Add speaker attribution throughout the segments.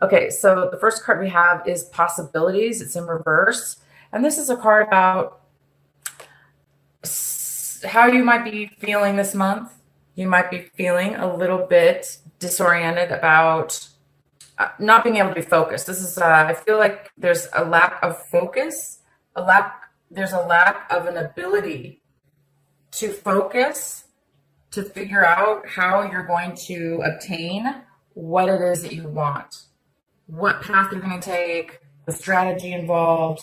Speaker 1: Okay, so the first card we have is possibilities. It's in reverse. And this is a card about how you might be feeling this month. You might be feeling a little bit disoriented about not being able to be focused. This is, I feel like there's a lack of focus, there's a lack of an ability to focus, to figure out how you're going to obtain what it is that you want, what path you're going to take, the strategy involved.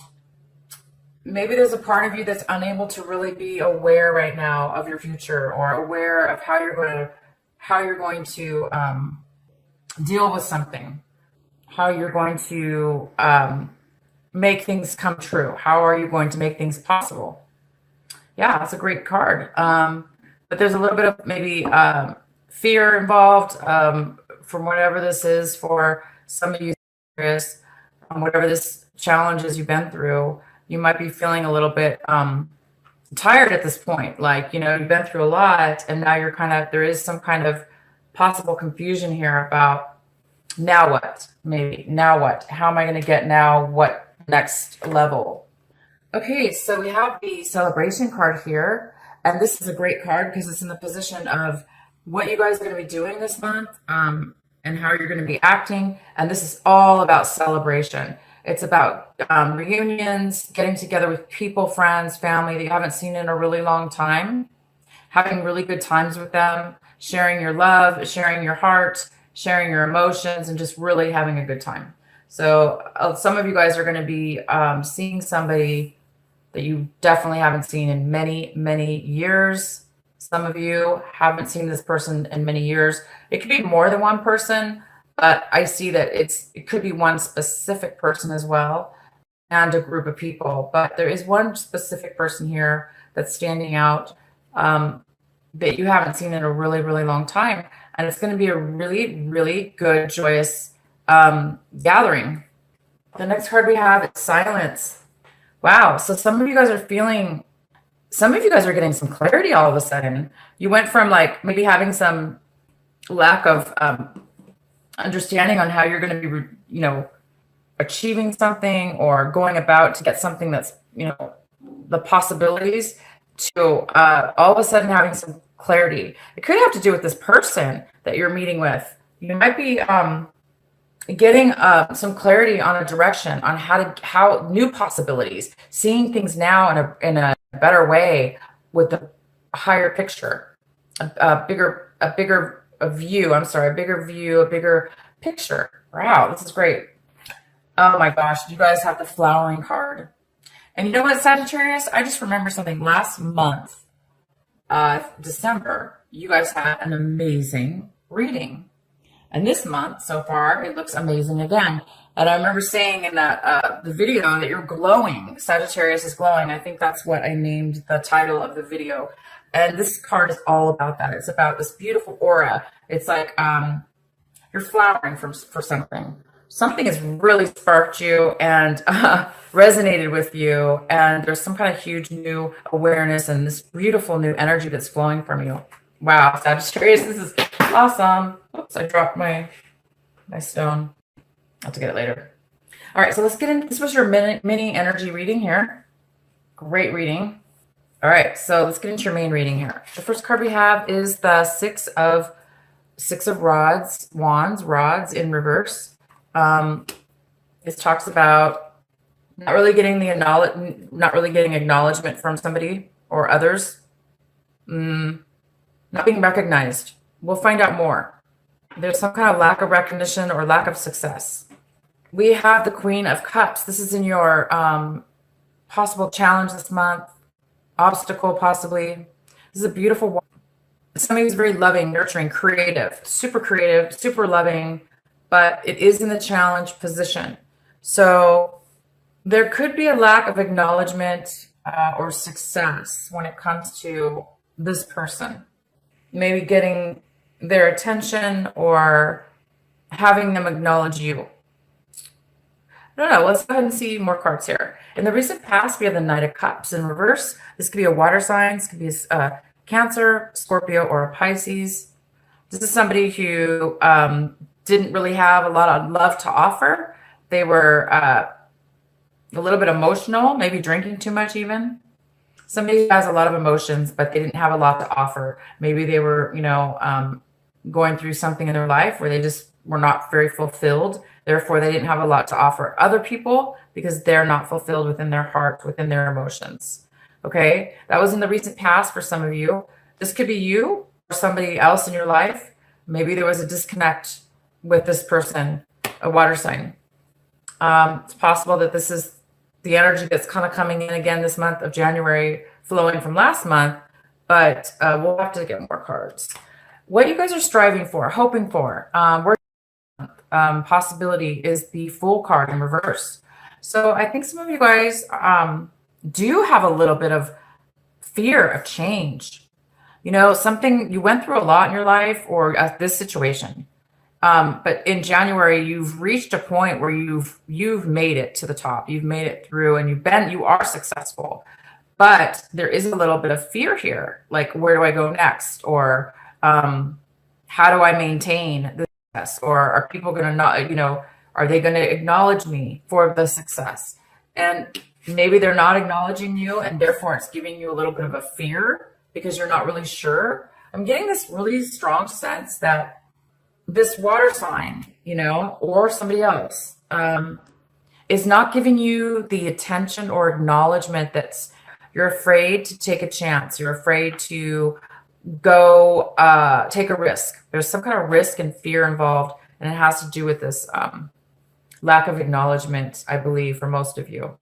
Speaker 1: Maybe there's a part of you that's unable to really be aware right now of your future, or aware of how you're going to deal with something, how you're going to make things come true. How are you going to make things possible? Yeah, that's a great card. But there's a little bit of maybe fear involved from whatever this is for some of you, whatever this challenge is you've been through. You might be feeling a little bit tired at this point. Like, you've been through a lot, and now there is some kind of possible confusion here about now what, maybe now what, how am I going to get now what next level? Okay, so we have the celebration card here, and this is a great card because it's in the position of what you guys are going to be doing this month and how you're going to be acting. And this is all about celebration. It's about reunions, getting together with people, friends, family that you haven't seen in a really long time, having really good times with them, sharing your love, sharing your heart, sharing your emotions, and just really having a good time. So some of you guys are going to be seeing somebody that you definitely haven't seen in many, many years. Some of you haven't seen this person in many years. It could be more than one person, but I see that it could be one specific person as well, and a group of people. But there is one specific person here that's standing out that you haven't seen in a really, really long time. And it's going to be a really, really good, joyous gathering. The next card we have is silence. Wow. So some of you guys are getting some clarity all of a sudden. You went from like maybe having some lack of understanding on how you're going to be, achieving something or going about to get something that's, the possibilities, to all of a sudden having some clarity. It could have to do with this person that you're meeting with. You might be getting some clarity on a direction, on how new possibilities, seeing things now in a better way, with a higher picture, a bigger view. A bigger picture. Wow, this is great. Oh my gosh, you guys have the flowering card. And you know what, Sagittarius? I just remember something last month, December. You guys had an amazing reading. And this month, so far, it looks amazing again. And I remember saying in the video that you're glowing. Sagittarius is glowing. I think that's what I named the title of the video. And this card is all about that. It's about this beautiful aura. It's like you're flowering for something. Something has really sparked you and resonated with you. And there's some kind of huge new awareness and this beautiful new energy that's flowing from you. Wow, Sagittarius, this is awesome. Oops, I dropped my stone. I'll have to get it later. All right, so let's get into this. Was your mini energy reading here. Great reading. All right, so let's get into your main reading here. The first card we have is the six of wands in reverse. This talks about not really getting acknowledgement from somebody or others. Not being recognized. We'll find out more. There's some kind of lack of recognition or lack of success. We have the Queen of Cups. This is in your possible challenge this month, obstacle possibly. This is a beautiful one. Somebody who's very loving, nurturing, creative, super loving, but it is in the challenge position. So there could be a lack of acknowledgement or success when it comes to this person. Maybe getting their attention or having them acknowledge you. I don't know. Let's go ahead and see more cards here. In the recent past, we have the Knight of Cups in reverse. This could be a water sign. This could be a Cancer, Scorpio, or a Pisces. This is somebody who didn't really have a lot of love to offer. They were a little bit emotional, maybe drinking too much even. Somebody who has a lot of emotions, but they didn't have a lot to offer. Maybe they were, going through something in their life where they just were not very fulfilled. Therefore, they didn't have a lot to offer other people because they're not fulfilled within their heart, within their emotions. Okay, that was in the recent past for some of you. This could be you or somebody else in your life. Maybe there was a disconnect with this person, a water sign. It's possible that this is the energy that's kind of coming in again this month of January, flowing from last month, but we'll have to get more cards. What you guys are striving for, hoping for, possibility is the Fool card in reverse. So I think some of you guys do have a little bit of fear of change. Something you went through a lot in your life or at this situation. But in January, you've reached a point where you've made it to the top. You've made it through and you are successful. But there is a little bit of fear here. Like, where do I go next? Or how do I maintain the success? Or are people going to not, are they going to acknowledge me for the success? And maybe they're not acknowledging you, and therefore it's giving you a little bit of a fear because you're not really sure. I'm getting this really strong sense that this water sign, or somebody else, is not giving you the attention or acknowledgement that's you're afraid to take a chance. You're afraid to go take a risk. There's some kind of risk and fear involved, and it has to do with this lack of acknowledgement, I believe, for most of you,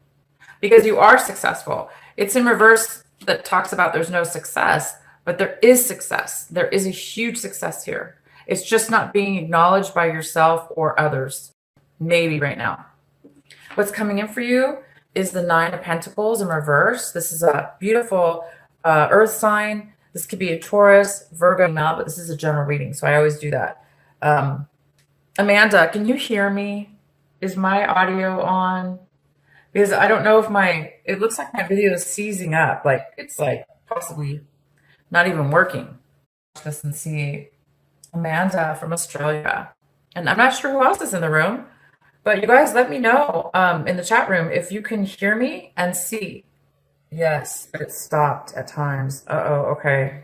Speaker 1: because you are successful. It's in reverse that talks about there's no success, but there is success. There is a huge success here. It's just not being acknowledged by yourself or others, maybe right now. What's coming in for you is the Nine of Pentacles in reverse. This is a beautiful earth sign. This could be a Taurus, Virgo, but this is a general reading, so I always do that. Amanda, can you hear me? Is my audio on? Because I don't know if it looks like my video is seizing up. Like, it's like possibly not even working. Watch this and see. Amanda from Australia. And I'm not sure who else is in the room, but you guys let me know in the chat room if you can hear me and see. Yes, but it stopped at times. Okay.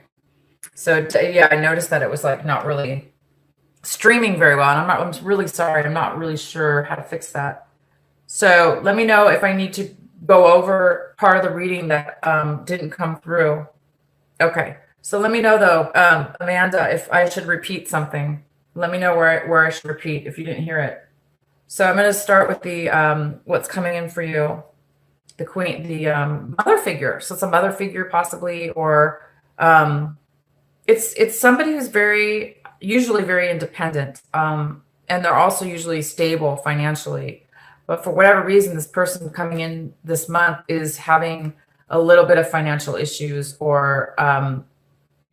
Speaker 1: So yeah, I noticed that it was like not really streaming very well. And I'm really sorry. I'm not really sure how to fix that. So let me know if I need to go over part of the reading that didn't come through. Okay. So let me know though, Amanda, if I should repeat something. Let me know where I should repeat if you didn't hear it. So I'm going to start with the what's coming in for you. The queen, the mother figure. So it's a mother figure possibly, or it's somebody who's usually very independent, and they're also usually stable financially. But for whatever reason, this person coming in this month is having a little bit of financial issues, or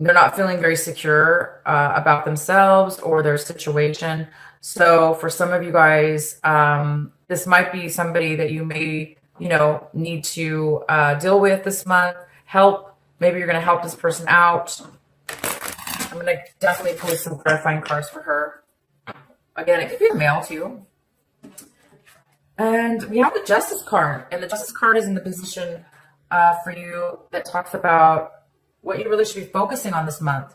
Speaker 1: they're not feeling very secure about themselves or their situation. So for some of you guys, this might be somebody that you may, need to deal with this month, help. Maybe you're going to help this person out. I'm going to definitely pull some clarifying cards for her. Again, it could be a male too. And we have the Justice card, and the Justice card is in the position for you that talks about what you really should be focusing on this month.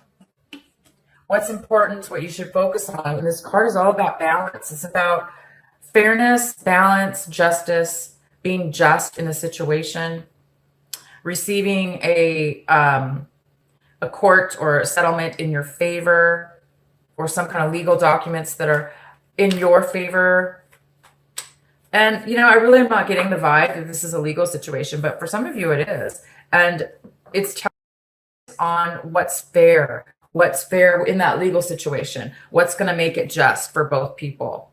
Speaker 1: What's important, what you should focus on. And this card is all about balance. It's about fairness, balance, justice, being just in a situation, receiving a court or a settlement in your favor, or some kind of legal documents that are in your favor. And, I really am not getting the vibe that this is a legal situation, but for some of you it is. And it's on what's fair in that legal situation, what's going to make it just for both people.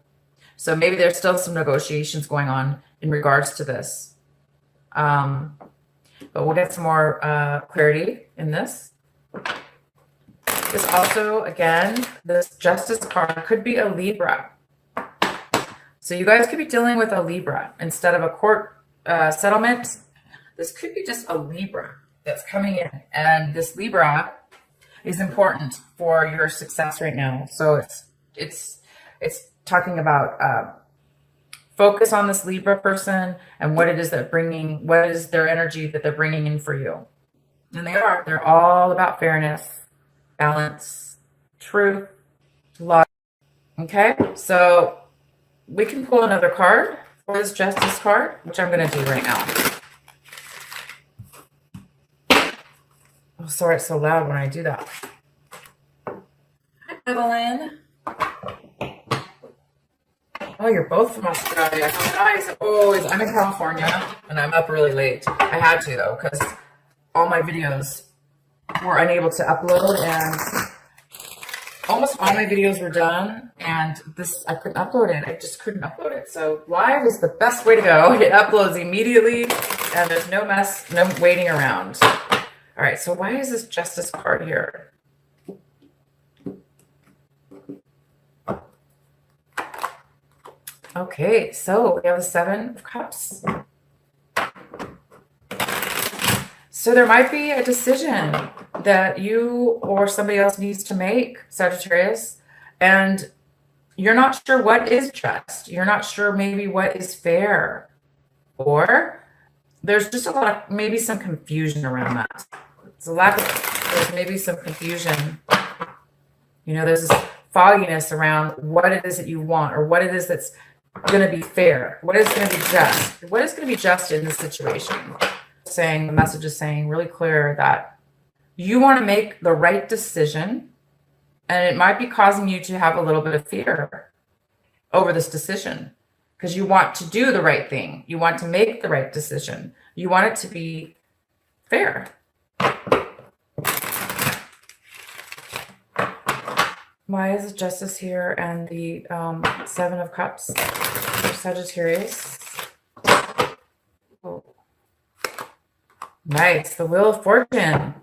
Speaker 1: So maybe there's still some negotiations going on in regards to this. But we'll get some more clarity in this. This also, again, this Justice card could be a Libra. So you guys could be dealing with a Libra instead of a court settlement. This could be just a Libra that's coming in, and this Libra is important for your success right now. So it's It's talking about focus on this Libra person and what it is what is their energy that they're bringing in for you. And they're all about fairness, balance, truth, love. Okay, so we can pull another card for this Justice card, which I'm going to do right now. Oh, sorry, it's so loud when I do that. Hi, Evelyn. Oh, you're both from Australia. Guys, always. I'm in California, and I'm up really late. I had to, though, because all my videos were unable to upload, and almost all my videos were done, and I couldn't upload it. I just couldn't upload it. So live is the best way to go. It uploads immediately, and there's no mess, no waiting around. All right, so why is this Justice card here? Okay, so we have the Seven of Cups. So there might be a decision that you or somebody else needs to make, Sagittarius, and you're not sure what is just. You're not sure maybe what is fair, or there's just a lot of maybe some confusion around that. There's maybe some confusion. You know, there's this fogginess around what it is that you want, or what it is that's going to be fair. What is going to be just? What is going to be just in this situation? The message is saying really clear that you want to make the right decision, and it might be causing you to have a little bit of fear over this decision because you want to do the right thing. You want to make the right decision. You want it to be fair. Why is Justice here and the Seven of Cups for Sagittarius? Oh. Nice. The Wheel of Fortune.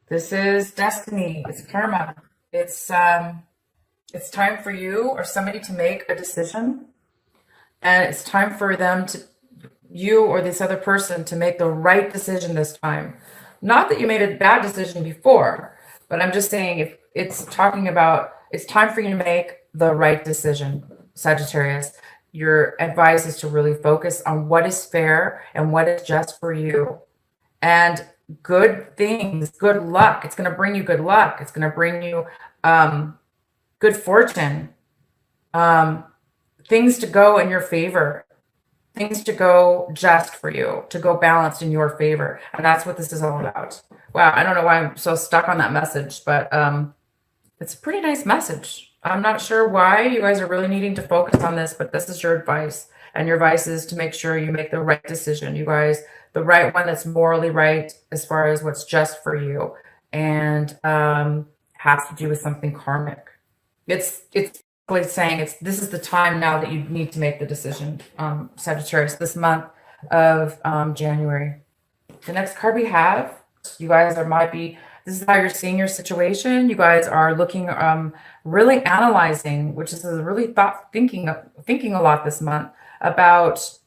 Speaker 1: This is destiny. It's karma. It's time for you or somebody to make a decision, and it's time for you or this other person to make the right decision this time. Not that you made a bad decision before, but I'm just saying if it's talking about it's time for you to make the right decision, Sagittarius. Your advice is to really focus on what is fair and what is just for you. And good things, good luck. It's going to bring you good luck. It's going to bring you good fortune. Things to go in your favor. Things to go just for you, to go balanced in your favor. And that's what this is all about. Wow, I don't know why I'm so stuck on that message, but it's a pretty nice message. I'm not sure why you guys are really needing to focus on this, but this is your advice. And your advice is to make sure you make the right decision, you guys, the right one that's morally right as far as what's just for you, and has to do with something karmic. It's like saying this is the time now that you need to make the decision, Sagittarius, this month of January. The next card we have, you guys this is how you're seeing your situation. You guys are looking, really analyzing, which is a really thinking a lot this month about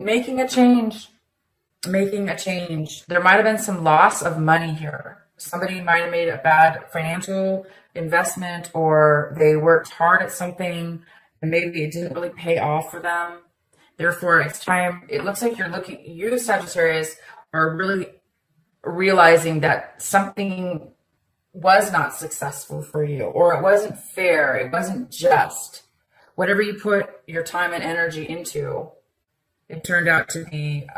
Speaker 1: making a change. There might have been some loss of money here. Somebody might have made a bad financial investment, or they worked hard at something and maybe it didn't really pay off for them. Therefore, it's time. It looks like you, Sagittarius, are really realizing that something was not successful for you, or it wasn't fair, it wasn't just. Whatever you put your time and energy into, it turned out to be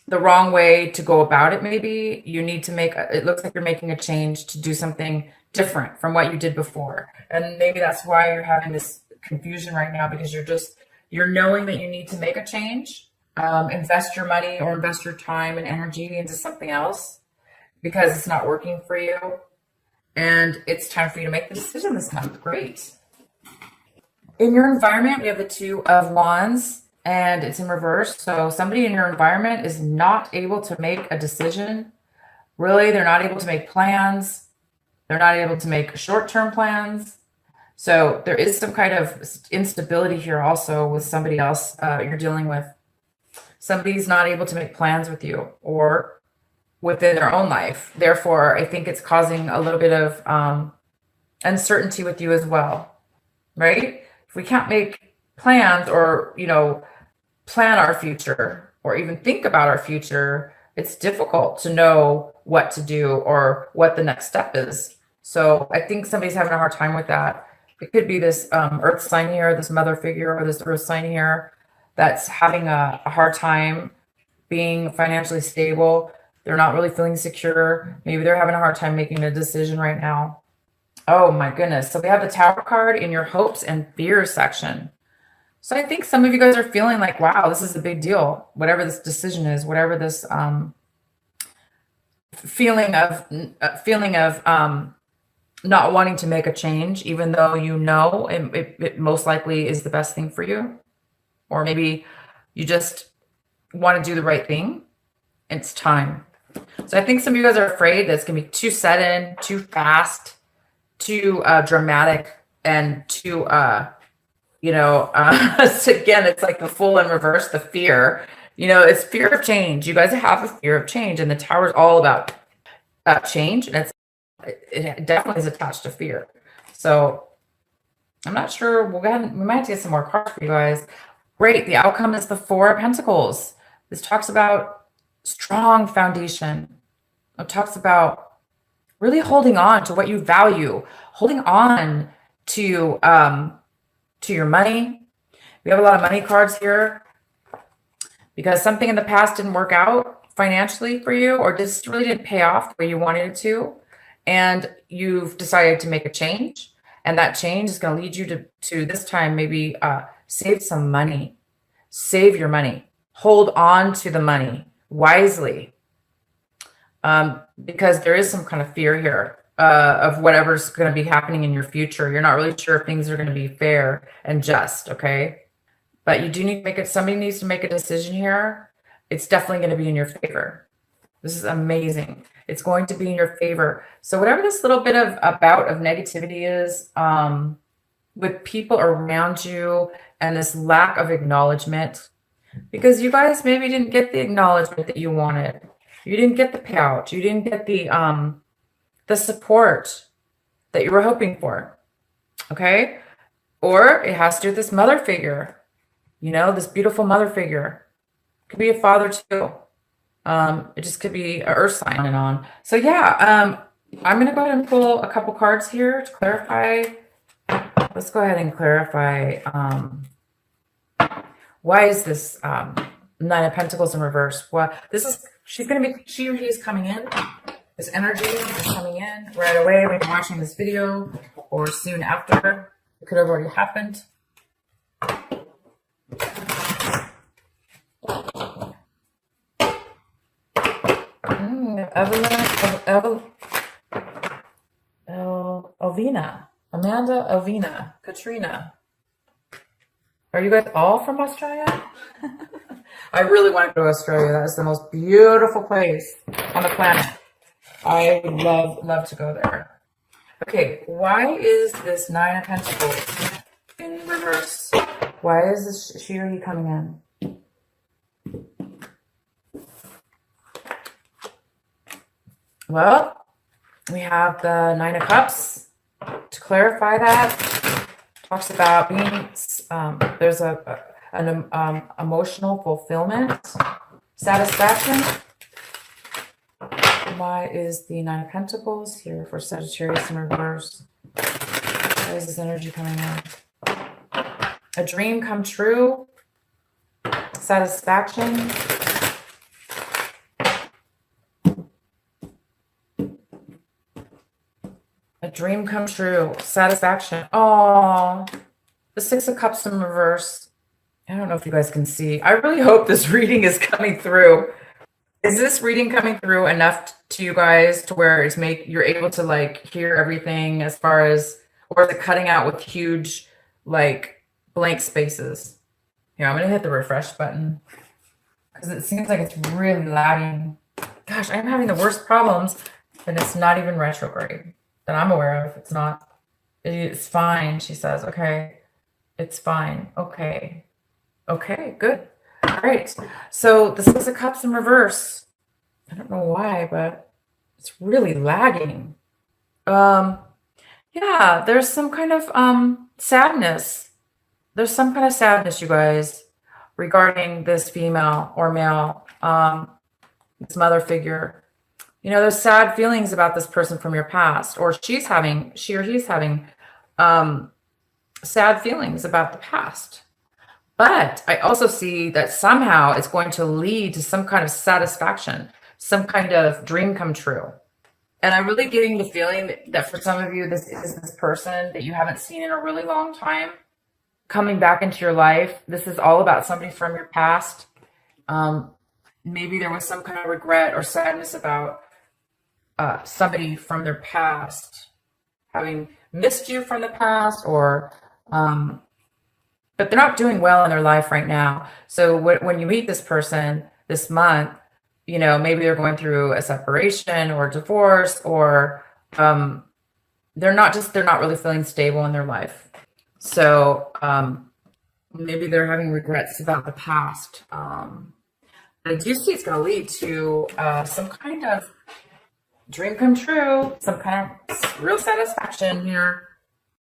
Speaker 1: the wrong way to go about it. Maybe you need to it looks like you're making a change to do something different from what you did before. And maybe that's why you're having this confusion right now, because you're knowing that you need to make a change. Invest your money or invest your time and energy into something else because it's not working for you. And it's time for you to make the decision this month. Great. In your environment, we have the Two of Wands and it's in reverse. So somebody in your environment is not able to make a decision. Really, they're not able to make plans. They're not able to make short-term plans. So there is some kind of instability here also with somebody else you're dealing with. Somebody's not able to make plans with you or within their own life. Therefore, I think it's causing a little bit of uncertainty with you as well, right? If we can't make plans or, plan our future or even think about our future, it's difficult to know what to do or what the next step is. So I think somebody's having a hard time with that. It could be this earth sign here, this mother figure, or this earth sign here that's having a hard time being financially stable. They're not really feeling secure. Maybe they're having a hard time making a decision right now. Oh my goodness. So we have the Tower card in your hopes and fears section. So I think some of you guys are feeling like, wow, this is a big deal. Whatever this decision is, whatever this feeling of not wanting to make a change, even though it most likely is the best thing for you. Or maybe you just want to do the right thing. It's time. So I think some of you guys are afraid that it's going to be too sudden, too fast, too dramatic, and too, again, it's like the Fool in reverse, the fear. It's fear of change. You guys have a fear of change, and the Tower is all about change, and it definitely is attached to fear. So I'm not sure. We might have to get some more cards for you guys. Great. The outcome is the Four of Pentacles. This talks about strong foundation. It talks about really holding on to what you value, holding on to your money. We have a lot of money cards here because something in the past didn't work out financially for you, or just really didn't pay off the way you wanted it to. And you've decided to make a change. And that change is going to lead you to this time, maybe save some money, save your money, hold on to the money wisely. Because there is some kind of fear here of whatever's going to be happening in your future. You're not really sure if things are going to be fair and just, okay? But you do need to make it. Somebody needs to make a decision here. It's definitely going to be in your favor. This is amazing. It's going to be in your favor. So whatever this little bit of a bout of negativity is with people around you and this lack of acknowledgement, because you guys maybe didn't get the acknowledgement that you wanted. You didn't get the payout. You didn't get the support that you were hoping for. Okay? Or it has to do with this mother figure. This beautiful mother figure. Could be a father too. It just could be an earth sign on and on. So yeah, I'm going to go ahead and pull a couple cards here to clarify. Let's go ahead and clarify why is this Nine of Pentacles in reverse? Well, she or he is coming in. This energy is coming in right away when you're watching this video or soon after. It could have already happened. Elvina, Amanda, Elvina, Katrina. Are you guys all from Australia? I really want to go to Australia. That is the most beautiful place on the planet. I love to go there. Okay, why is this Nine of Pentacles in reverse? Why is this she or he coming in? Well, we have the Nine of Cups. To clarify that, talks about being, there's an emotional fulfillment, satisfaction. Why is the Nine of Pentacles here for Sagittarius in reverse? Why is this energy coming in? A dream come true, satisfaction. A dream come true, satisfaction. Oh, the Six of Cups in reverse. I don't know if you guys can see. I really hope this reading is coming through. Is this reading coming through enough to you guys to where you're able to like hear everything as far as, or is it cutting out with huge like blank spaces? Here, I'm gonna hit the refresh button because it seems like it's really lagging. Gosh, I'm having the worst problems, and it's not even retrograde that I'm aware of. It's not. It's fine, she says. Okay. It's fine. Okay. Okay, good. All right. So the Six of Cups in reverse. I don't know why, but it's really lagging. Yeah, there's some kind of sadness. There's some kind of sadness, you guys, regarding this female or male, this mother figure. You know, there's sad feelings about this person from your past, or she or he's having um, sad feelings about the past. But I also see that somehow it's going to lead to some kind of satisfaction, some kind of dream come true. And I'm really getting the feeling that for some of you, this is this person that you haven't seen in a really long time coming back into your life. This is all about somebody from your past. Um, Maybe there was some kind of regret or sadness about somebody from their past having missed you from the past, or but they're not doing well in their life right now. So when you meet this person this month, you know, maybe they're going through a separation or divorce, or um, they're not really feeling stable in their life. So maybe they're having regrets about the past. I do see it's going to lead to some kind of dream come true, some kind of real satisfaction here.